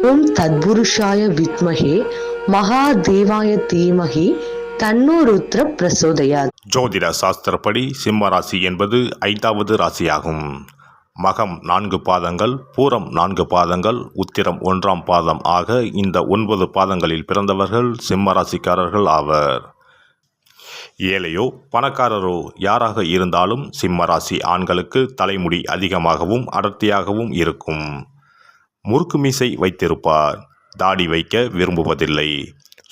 ஓம் தத்புருஷாய வித்மஹே மகாதேவாய தீமஹி தன்னோ ருத்ர பிரசோதயாத். ஜோதிட சாஸ்திரப்படி சிம்ம ராசி என்பது 5வது ராசியாகும். மகம் 4 பாதங்கள், பூரம் 4 பாதங்கள், உத்திரம் 1ஆம் பாதம் ஆக இந்த 9 பாதங்களில் பிறந்தவர்கள் சிம்ம ராசிக்காரர்கள் ஆவர். ஏழையோ பணக்காரரோ யாராக இருந்தாலும் சிம்ம ராசி ஆண்களுக்கு தலைமுடி அதிகமாகவும் அடர்த்தியாகவும் இருக்கும். முறுக்கு மீசை வைத்திருப்பார். தாடி வைக்க விரும்புவதில்லை.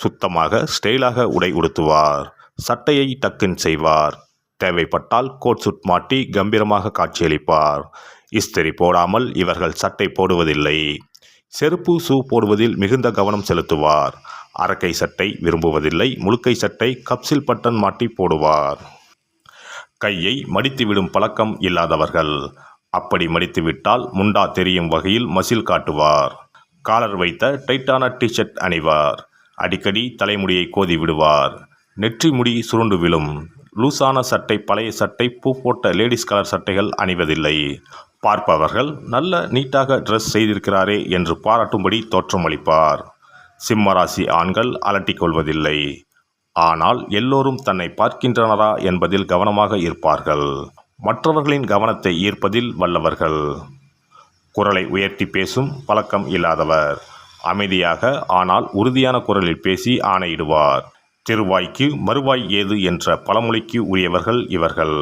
சுத்தமாக ஸ்டைலாக உடை உடுத்துவார். சட்டையை டக்குன் செய்வார். தேவைப்பட்டால் கோட் சூட் மாட்டி கம்பீரமாக காட்சியளிப்பார். இஸ்திரி போடாமல் இவர்கள் சட்டை போடுவதில்லை. செருப்பு ஷூ போடுவதில் மிகுந்த கவனம் செலுத்துவார். அரக்கை சட்டை விரும்புவதில்லை. முழுக்கை சட்டை கப்சில் பட்டன் மாட்டி போடுவார். கையை மடித்துவிடும் பழக்கம் இல்லாதவர்கள். அப்படி மடித்துவிட்டால் முண்டா தெரியும் வகையில் மசில் காட்டுவார். காலர் வைத்த டைட்டான டிஷர்ட் அணிவார். அடிக்கடி தலைமுடியை கோதி விடுவார். நெற்றி முடி சுருண்டு விழும். லூசான சட்டை, பழைய சட்டை, பூ போட்ட லேடிஸ் கலர் சட்டைகள் அணிவதில்லை. பார்ப்பவர்கள் நல்ல நீட்டாக ட்ரெஸ் செய்திருக்கிறாரே என்று பாராட்டும்படி தோற்றமளிப்பார். சிம்மராசி ஆண்கள் அலட்டிக் கொள்வதில்லை. ஆனால் எல்லோரும் தன்னை பார்க்கின்றனரா என்பதில் கவனமாக இருப்பார்கள். மற்றவர்களின் கவனத்தை ஈர்ப்பதில் வல்லவர்கள். குரலை உயர்த்தி பேசும் பழக்கம் இல்லாதவர். அமைதியாக ஆனால் உறுதியான குரலில் பேசி ஆணையிடுவார். திருவாய்க்கு மறுவாய் ஏது என்ற பழமொழிக்கு உரியவர்கள் இவர்கள்.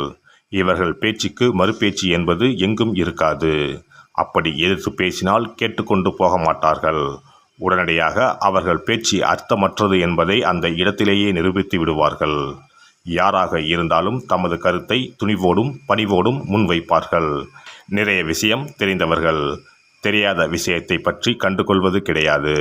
இவர்கள் பேச்சுக்கு மறுபேச்சு என்பது எங்கும் இருக்காது. அப்படி எதிர்த்து பேசினால் கேட்டுக்கொண்டு போக மாட்டார்கள். உடனடியாக அவர்கள் பேச்சு அர்த்தமற்றது என்பதை அந்த இடத்திலேயே நிரூபித்து விடுவார்கள். யாராக இருந்தாலும் தமது கருத்தை துணிவோடும் பணிவோடும் முன்வைப்பார்கள். நிறைய விஷயம் தெரிந்தவர்கள். தெரியாத விஷயத்தை பற்றி கண்டுகொள்வது கிடையாது.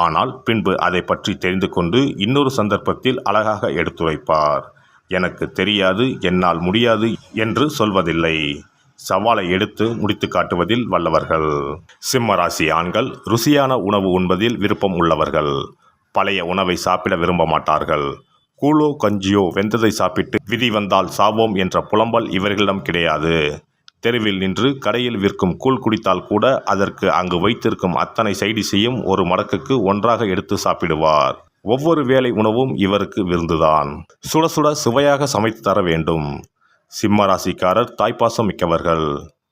ஆனால் பின்பு அதை பற்றி தெரிந்து கொண்டு இன்னொரு சந்தர்ப்பத்தில் அழகாக எடுத்துரைப்பார். எனக்கு தெரியாது, என்னால் முடியாது என்று சொல்வதில்லை. சவாலை எடுத்து முடித்து காட்டுவதில் வல்லவர்கள். சிம்மராசி ஆண்கள் ருசியான உணவு உண்பதில் விருப்பம் உள்ளவர்கள். பழைய உணவை சாப்பிட விரும்ப மாட்டார்கள். கூழோ கஞ்சியோ வெந்ததை சாப்பிட்டு விதி வந்தால் சாவோம் என்ற புலம்பல் இவர்களிடம் கிடையாது. தெருவில் நின்று கடையில் விற்கும் கூழ் குடித்தால் கூட அதற்கு அங்கு வைத்திருக்கும் அத்தனை சைடிஷையும் ஒரு மடக்குக்கு ஒன்றாக எடுத்து சாப்பிடுவார். ஒவ்வொரு வேளை உணவும் இவருக்கு விருந்துதான். சுட சுட சுவையாக சமைத்து தர வேண்டும். சிம்மராசிக்காரர் தாய்ப்பாசம் மிக்கவர்கள்.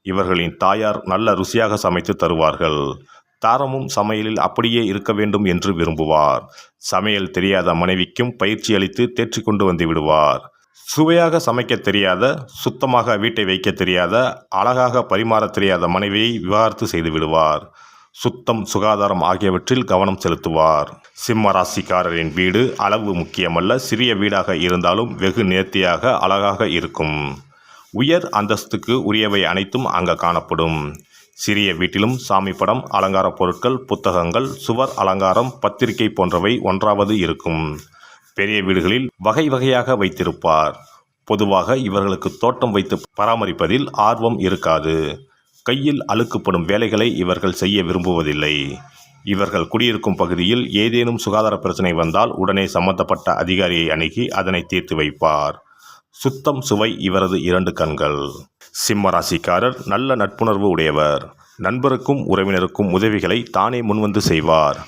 இவர்களின் தாயார் நல்ல ருசியாக சமைத்து தருவார்கள். தாரமும் சமையலில் அப்படியே இருக்க வேண்டும் என்று விரும்புவார். சமையல் தெரியாத மனைவிக்கும் பயிற்சி அளித்து தேற்றி கொண்டு வந்து விடுவார். சுவையாக சமைக்க தெரியாத, சுத்தமாக வீட்டை வைக்க தெரியாத, அழகாக பரிமாற தெரியாத மனைவியை விவாகரத்து செய்து விடுவார். சுத்தம், சுகாதாரம் ஆகியவற்றில் கவனம் செலுத்துவார். சிம்ம ராசிக்காரரின் வீடு அளவு முக்கியமல்ல. சிறிய வீடாக இருந்தாலும் வெகு நேர்த்தியாக அழகாக இருக்கும். உயர் அந்தஸ்துக்கு உரியவை அனைத்தும் அங்கே காணப்படும். சிறிய வீட்டிலும் சாமி படம், அலங்கார பொருட்கள், புத்தகங்கள், சுவர் அலங்காரம், பத்திரிகை போன்றவை ஒன்றாவது இருக்கும். பெரிய வீடுகளில் வகை வகையாக வைத்திருப்பார். பொதுவாக இவர்களுக்கு தோட்டம் வைத்து பராமரிப்பதில் ஆர்வம் இருக்காது. கையில் அழுக்குப்படும் வேலைகளை இவர்கள் செய்ய விரும்புவதில்லை. இவர்கள் குடியிருக்கும் பகுதியில் ஏதேனும் சுகாதார பிரச்சனை வந்தால் உடனே சம்பந்தப்பட்ட அதிகாரியை அணுகி அதனை தீர்த்து வைப்பார். சுத்தம், சுவை இவரது 2 கண்கள். சிம்ம ராசிக்காரர் நல்ல நட்புணர்வு உடையவர். நண்பருக்கும் உறவினருக்கும் உதவிகளை தானே முன்வந்து செய்வார்.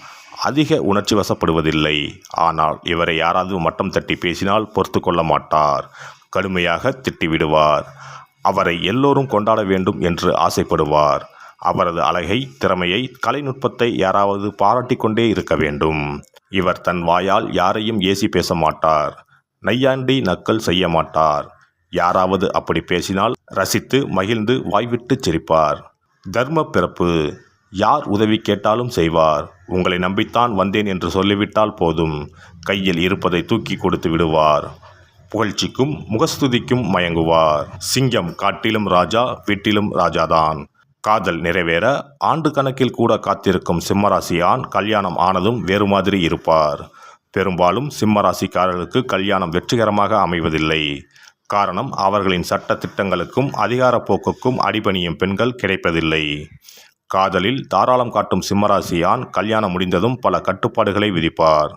அதிக உணர்ச்சி வசப்படுவதில்லை. ஆனால் இவரை யாராவது மட்டம் தட்டி பேசினால் பொறுத்து கொள்ள மாட்டார். கடுமையாக திட்டிவிடுவார். அவரை எல்லோரும் கொண்டாட வேண்டும் என்று ஆசைப்படுவார். அவரது அழகை, திறமையை, கலைநுட்பத்தை யாராவது பாராட்டி கொண்டே இருக்க வேண்டும். இவர் தன் வாயால் யாரையும் ஏசி பேச மாட்டார். நையாண்டி நக்கல் செய்ய மாட்டார். யாராவது அப்படி பேசினால் ரசித்து மகிழ்ந்து வாய்விட்டு சிரிப்பார். தர்ம பிறப்பு. யார் உதவி கேட்டாலும் செய்வார். உங்களை நம்பித்தான் வந்தேன் என்று சொல்லிவிட்டால் போதும். கையில் இருப்பதை தூக்கி கொடுத்து விடுவார். புகழ்ச்சிக்கும் முகஸ்துதிக்கும் மயங்குவார். சிங்கம் காட்டிலும் ராஜா, வீட்டிலும் ராஜாதான். காதல் நிறைவேற ஆண்டு கணக்கில் கூட காத்திருக்கும் சிம்மராசி ஆண் கல்யாணம் ஆனதும் வேறு மாதிரி இருப்பார். பெரும்பாலும் சிம்மராசிக்காரர்களுக்கு கல்யாணம் வெற்றிகரமாக அமைவதில்லை. காரணம், அவர்களின் சட்ட திட்டங்களுக்கும் அதிகார போக்குக்கும் அடிபணியும் பெண்கள் கிடைப்பதில்லை. காதலில் தாராளம் காட்டும் சிம்மராசி ஆண் கல்யாணம் முடிந்ததும் பல கட்டுப்பாடுகளை விதிப்பார்.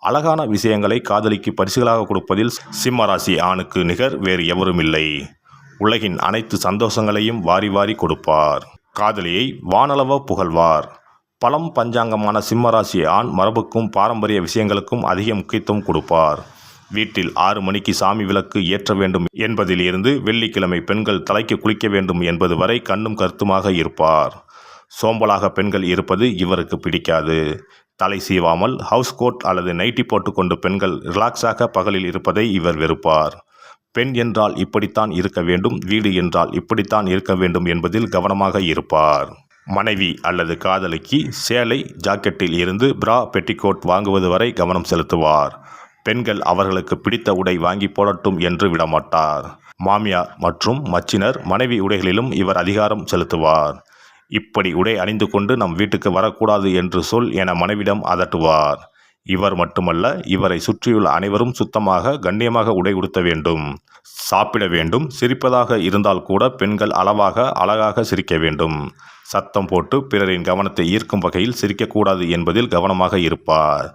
அழகான விஷயங்களை காதலிக்கு பரிசுகளாக கொடுப்பதில் சிம்மராசி ஆணுக்கு நிகர் வேறு எவரும் இல்லை. உலகின் அனைத்து சந்தோஷங்களையும் வாரி வாரி கொடுப்பார். காதலியை வானளவ புகழ்வார். பழம் பஞ்சாங்கமான சிம்மராசி ஆண் மரபுக்கும் பாரம்பரிய விஷயங்களுக்கும் அதிக முக்கியத்துவம் கொடுப்பார். வீட்டில் 6 மணிக்கு சாமி விளக்கு ஏற்ற வேண்டும் என்பதில் இருந்து வெள்ளிக்கிழமை பெண்கள் தலைக்கு குளிக்க வேண்டும் என்பது வரை கண்ணும் கருத்துமாக இருப்பார். சோம்பலாக பெண்கள் இருப்பது இவருக்கு பிடிக்காது. தலை சீவாமல் ஹவுஸ் கோட் அல்லது நைட்டி போட்டுக்கொண்டு பெண்கள் ரிலாக்ஸாக பகலில் இருப்பதை இவர் வெறுப்பார். பெண் என்றால் இப்படித்தான் இருக்க வேண்டும், வீடு என்றால் இப்படித்தான் இருக்க வேண்டும் என்பதில் கவனமாக இருப்பார். மனைவி அல்லது காதலிக்கு சேலை ஜாக்கெட்டில் இருந்து பிரா பெட்டிகோட் வாங்குவது வரை கவனம் செலுத்துவார். பெண்கள் அவர்களுக்கு பிடித்த உடை வாங்கி போடட்டும் என்று விடமாட்டார். மாமியார் மற்றும் மச்சினர் மனைவி உடைகளிலும் இவர் அதிகாரம் செலுத்துவார். இப்படி உடை அணிந்து கொண்டு நம் வீட்டுக்கு வரக்கூடாது என்று சொல் என மனைவிடம் அதட்டுவார். இவர் மட்டுமல்ல, இவரை சுற்றியுள்ள அனைவரும் சுத்தமாக கண்ணியமாக உடை உடுத்த வேண்டும், சாப்பிட வேண்டும். சிரிப்பதாக இருந்தால் கூட பெண்கள் அளவாக அழகாக சிரிக்க வேண்டும். சத்தம் போட்டு பிறரின் கவனத்தை ஈர்க்கும் வகையில் சிரிக்கக்கூடாது என்பதில் கவனமாக இருப்பார்.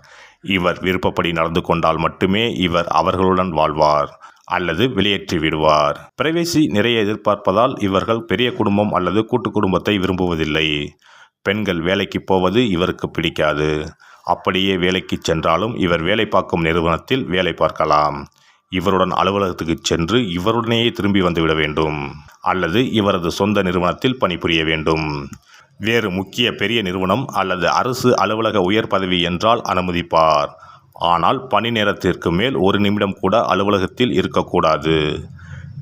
இவர் விருப்பப்படி நடந்து கொண்டால் மட்டுமே இவர் அவர்களுடன் வாழ்வார் அல்லது வெளியேற்றி விடுவார். பிரைவசி நிறைய எதிர்பார்ப்பதால் இவர்கள் பெரிய குடும்பம் அல்லது கூட்டு குடும்பத்தை விரும்புவதில்லை. பெண்கள் வேலைக்கு போவது இவருக்கு பிடிக்காது. அப்படியே வேலைக்கு சென்றாலும் இவர் வேலை பார்க்கும் நிறுவனத்தில் வேலை பார்க்கலாம். இவருடன் அலுவலகத்துக்கு சென்று இவருடனேயே திரும்பி வந்துவிட வேண்டும் அல்லது இவரது சொந்த நிறுவனத்தில் பணிபுரிய வேண்டும். வேறு முக்கிய பெரிய நிறுவனம் அல்லது அரசு அலுவலக உயர் பதவி என்றால் அனுமதிப்பார். ஆனால் பணி நேரத்திற்கு மேல் 1 நிமிடம் கூட அலுவலகத்தில் இருக்கக்கூடாது.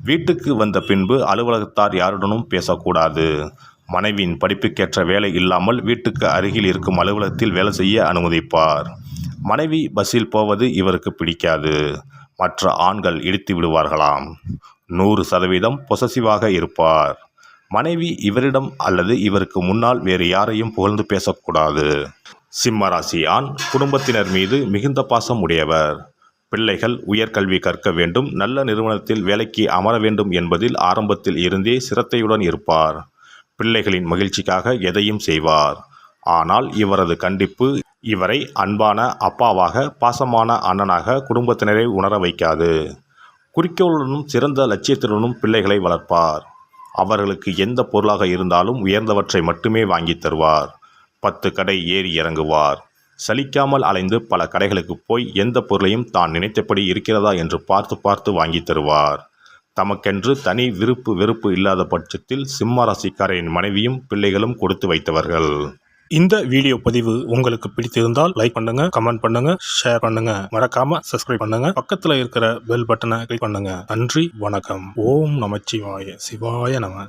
வீட்டுக்கு வந்த பின்பு அலுவலகத்தார் யாருடனும் பேசக்கூடாது. மனைவியின் படிப்புக்கேற்ற வேலை இல்லாமல் வீட்டுக்கு அருகில் இருக்கும் அலுவலகத்தில் வேலை செய்ய அனுமதிப்பார். மனைவி பஸ்ஸில் போவது இவருக்கு பிடிக்காது. மற்ற ஆண்கள் இடித்து விடுவார்களாம். 100% பொசசிவாக இருப்பார். மனைவி இவரிடம் அல்லது இவருக்கு முன்னால் வேறு யாரையும் புகழ்ந்து பேசக்கூடாது. சிம்மராசி ஆண் குடும்பத்தினர் மீது மிகுந்த பாசம் உடையவர். பிள்ளைகள் உயர்கல்வி கற்க வேண்டும், நல்ல நிறுவனத்தில் வேலைக்கு அமர வேண்டும் என்பதில் ஆரம்பத்தில் இருந்தே சிரத்தையுடன் இருப்பார். பிள்ளைகளின் மகிழ்ச்சிக்காக எதையும் செய்வார். ஆனால் இவரது கண்டிப்பு இவரை அன்பான அப்பாவாக, பாசமான அண்ணனாக குடும்பத்தினரை உணர வைக்காது. குறிக்கோளுடனும் சிறந்த லட்சியத்துடனும் பிள்ளைகளை வளர்ப்பார். அவர்களுக்கு எந்த பொருளாக இருந்தாலும் உயர்ந்தவற்றை மட்டுமே வாங்கி தருவார். 10 கடை ஏறி இறங்குவார். சலிக்காமல் அலைந்து பல கடைகளுக்கு போய் எந்த பொருளையும் தான் நினைத்தபடி இருக்கிறதா என்று பார்த்து பார்த்து வாங்கி தருவார். தமக்கென்று தனி விருப்பு வெறுப்பு இல்லாத பட்சத்தில் சிம்ம ராசிக்காரரின் மனைவியும் பிள்ளைகளும் கொடுத்து வைத்தவர்கள். இந்த வீடியோ பதிவு உங்களுக்கு பிடித்திருந்தால் லைக் பண்ணுங்க, கமெண்ட் பண்ணுங்க, ஷேர் பண்ணுங்க. மறக்காம சப்ஸ்கிரைப் பண்ணுங்க. பக்கத்துல இருக்கிற பெல் பட்டனை கிளிக் பண்ணுங்க. நன்றி, வணக்கம். ஓம் நமச்சிவாய. சிவாய நம.